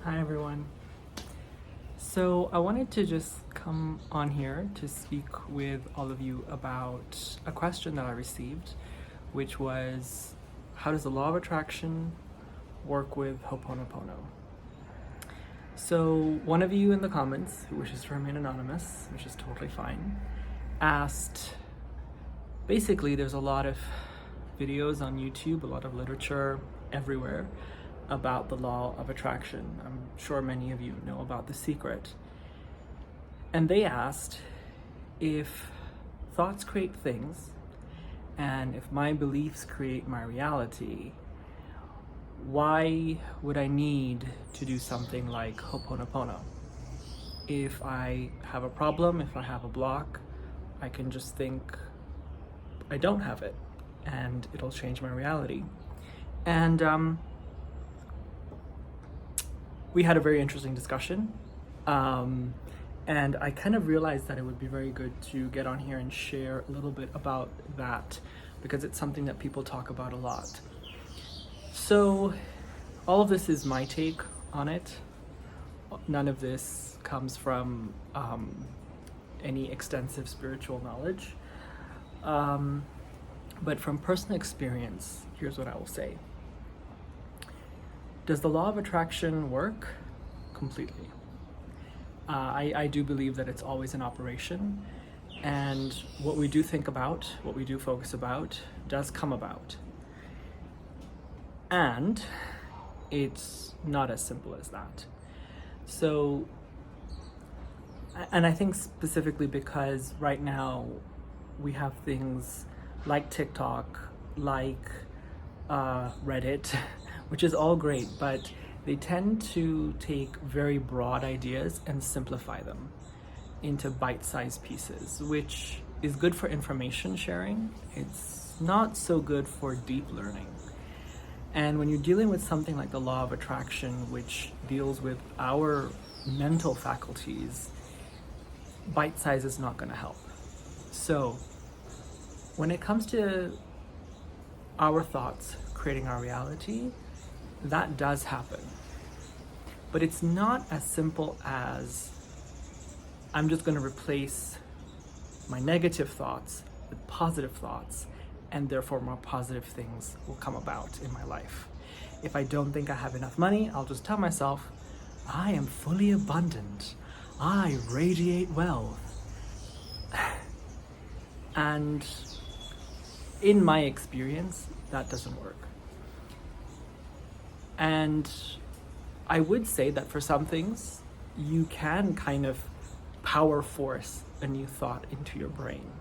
Hi everyone. So I wanted to just come on here to speak with all of you about a question that I received, which was, how does the law of attraction work with Ho'oponopono? So one of you in the comments, who wishes to remain anonymous, which is totally fine, asked, basically there's a lot of videos on YouTube, a lot of literature everywhere about the law of attraction. I'm sure many of you know about The Secret. And they asked, if thoughts create things, and if my beliefs create my reality, why would I need to do something like Ho'oponopono? If I have a problem, if I have a block, I can just think I don't have it, and it'll change my reality. And we had a very interesting discussion, and I kind of realized that it would be very good to get on here and share a little bit about that, because it's something that people talk about a lot. So all of this is my take on it. None of this comes from any extensive spiritual knowledge, but from personal experience, here's what I will say. Does the law of attraction work? Completely. I do believe that it's always in operation, and what we do think about, what we do focus about, does come about. And it's not as simple as that. So, and I think specifically because right now we have things like TikTok, like Reddit, which is all great, but they tend to take very broad ideas and simplify them into bite-sized pieces, which is good for information sharing. It's not so good for deep learning. And when you're dealing with something like the law of attraction, which deals with our mental faculties, bite size is not going to help. So when it comes to our thoughts creating our reality, that does happen. But it's not as simple as I'm just going to replace my negative thoughts with positive thoughts, and therefore more positive things will come about in my life. If I don't think I have enough money, I'll just tell myself, I am fully abundant. I radiate wealth. And in my experience, that doesn't work. And I would say that for some things, you can kind of power force a new thought into your brain.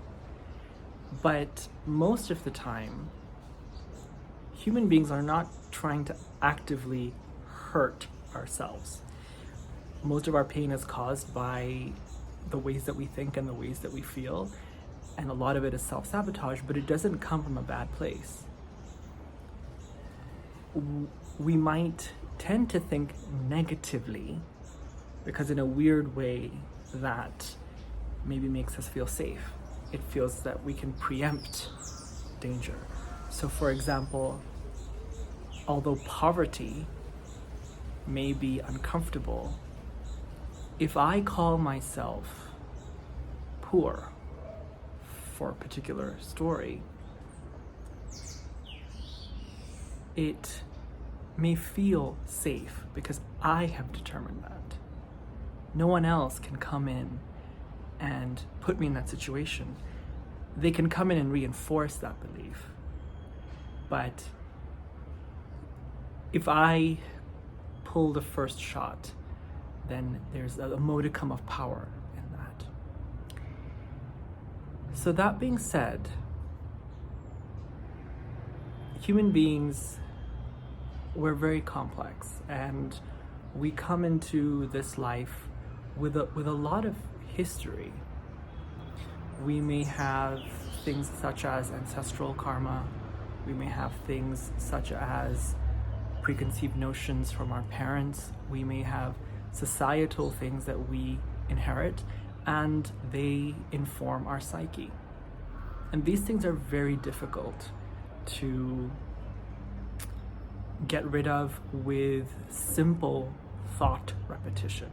But most of the time, human beings are not trying to actively hurt ourselves. Most of our pain is caused by the ways that we think and the ways that we feel, and a lot of it is self-sabotage, but it doesn't come from a bad place. We might tend to think negatively because in a weird way that maybe makes us feel safe. It feels that we can preempt danger. So for example, although poverty may be uncomfortable, if I call myself poor for a particular story, it may feel safe because I have determined that. No one else can come in and put me in that situation. They can come in and reinforce that belief. But if I pull the first shot, then there's a modicum of power in that. So that being said, human beings, we're very complex, and we come into this life with a lot of history. We may have things such as ancestral karma. We may have things such as preconceived notions from our parents. We may have societal things that we inherit, and they inform our psyche. And these things are very difficult to get rid of with simple thought repetition.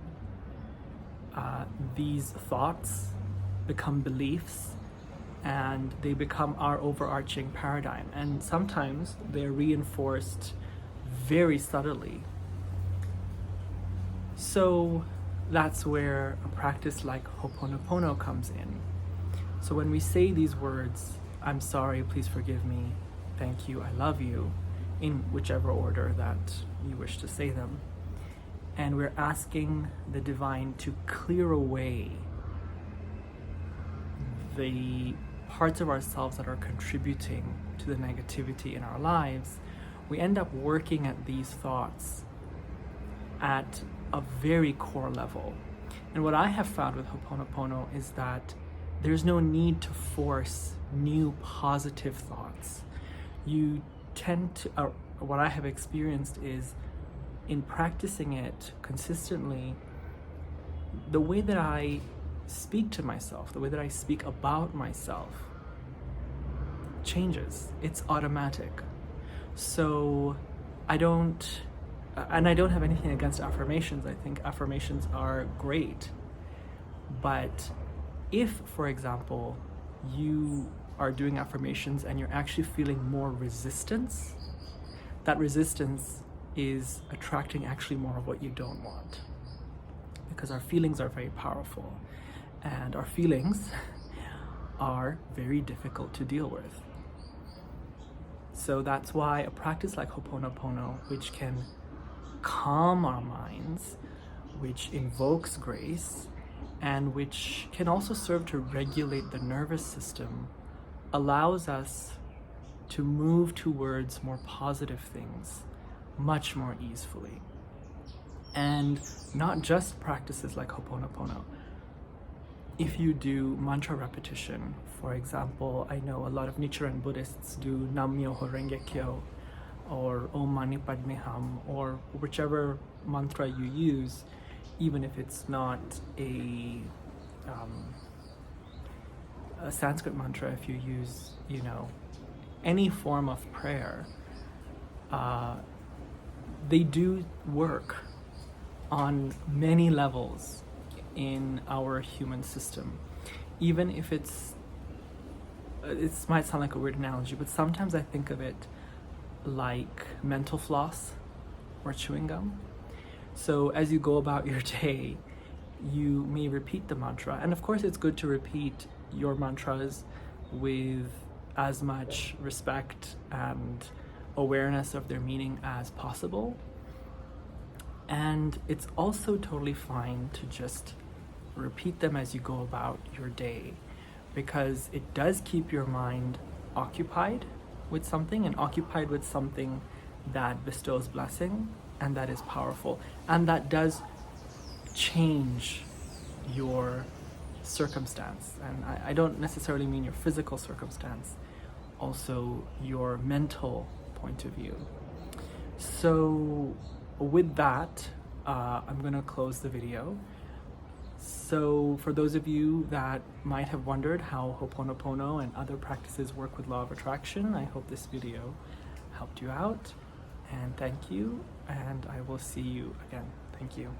These thoughts become beliefs, and they become our overarching paradigm. And sometimes they're reinforced very subtly. So that's where a practice like Ho'oponopono comes in. So when we say these words, I'm sorry, please forgive me, thank you, I love you, in whichever order that you wish to say them, and we're asking the divine to clear away the parts of ourselves that are contributing to the negativity in our lives, we end up working at these thoughts at a very core level. And what I have found with Ho'oponopono is that there's no need to force new positive thoughts. You tend to, what I have experienced is, in practicing it consistently, the way that I speak to myself, the way that I speak about myself changes. It's automatic. So I don't have anything against affirmations. I think affirmations are great. But if, for example, you are doing affirmations and you're actually feeling more resistance, that resistance is attracting actually more of what you don't want. Because our feelings are very powerful, and our feelings are very difficult to deal with. So that's why a practice like Ho'oponopono, which can calm our minds, which invokes grace, and which can also serve to regulate the nervous system, allows us to move towards more positive things much more easily. And not just practices like Ho'oponopono. If you do mantra repetition, for example, I know a lot of Nichiren Buddhists do Nam-myoho Renge Kyo or Om Mani Padme Hum, or whichever mantra you use, even if it's not a Sanskrit mantra. If you use, any form of prayer, they do work on many levels in our human system. Even if it might sound like a weird analogy, but sometimes I think of it like mental floss or chewing gum. So as you go about your day, you may repeat the mantra, and of course it's good to repeat your mantras with as much respect and awareness of their meaning as possible. And it's also totally fine to just repeat them as you go about your day, because it does keep your mind occupied with something, and occupied with something that bestows blessing and that is powerful, and that does change your circumstance. And I don't necessarily mean your physical circumstance, also your mental point of view. So with that, I'm gonna close the video. So for those of you that might have wondered how Ho'oponopono and other practices work with law of attraction, I hope this video helped you out. And thank you, and I will see you again. Thank you.